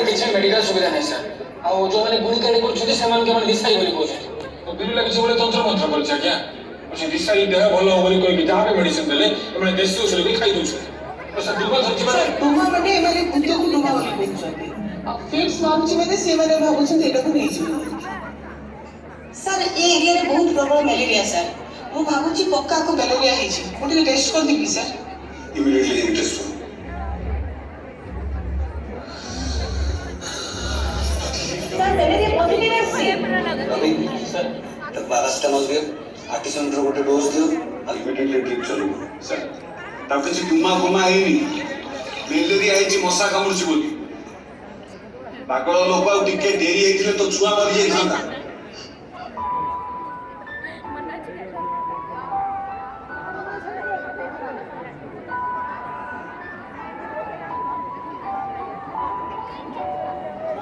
କିଛି ମେଡିକାଲ ସୁବିଧା ନାହିଁ ସାର୍ ଆଉ ଯୋଉମାନେ ଗୁଣି କାଢି କରୁଛନ୍ତି ସେମାନଙ୍କୁ ଆମେ ଦିଶାଇ ବୋଲି କହୁଛନ୍ତି ବିରୁଲା କିଛି ଗୋଟେ ତନ୍ତ୍ର ମନ୍ତ୍ର କରିଛି ଆଜ୍ଞା ସେ ଦିଶାଇ ଦେହ ଭଲ ହବ ବୋଲି କହିକି ଯାହା ମେଡିସିନ ଦେଲେ ଏମାନେ ଦେଶୀ ଔଷଧ ବି ଖାଇ ଦଉଛନ୍ତି ଡୁମା ମାନେ ଏମାନେ ଭୂତକୁ ଡୁମା ବୋଲି କହୁଛନ୍ତି ଫିଟ୍ସ ମାରୁଛି ମାନେ ସେମାନେ ଭାବୁଛନ୍ତି ଏଟାକୁ ନେଇଯିବେ ସାର୍ ଏ ଏରିଆରେ ବହୁତ ପ୍ରବଳ ମ୍ୟାଲେରିଆ ସାର୍ ମୁଁ ଭାବୁଛି ପକ୍କାକୁ ମ୍ୟାଲେରିଆ ହେଇଛି ମୁଁ ଟିକେ ଟେଷ୍ଟ କରିଦେବି ସାର୍ ଇମିଡିଏଟଲି ଟେଷ୍ଟ କର ସାର୍ ମ୍ୟାଲେରିଆ ପଜିଟିଭ ଆସିଛି ରବି ସାର୍ ତାକୁ ପାରାସିଟାମଲ ଦିଅ ଆର୍ଟିସନର ଗୋଟେ ଡୋଜ୍ ଦିଅ ଆଉ ଇମିଡିଏଟଲି ଟ୍ରିପ୍ ଚାଲୁ ସାର୍ ତାକୁ କିଛି ଦୁମା ଗୁମା ହେଇନି ମ୍ୟାଲେରିଆ ହେଇଛି ମଶା କାମୁଡୁଛି ବୋଲି ପାଗଳ ଲୋକ ଆଉ ଟିକେ ଡେରି ହେଇଥିଲେ ତ ଛୁଆ ମରି ଯାଇଥାନ୍ତା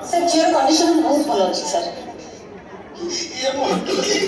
ସାର୍ ଝିଅର କଣ୍ଡିସନ ବହୁତ ଭଲ ଅଛି ସାର୍ ये मोटू की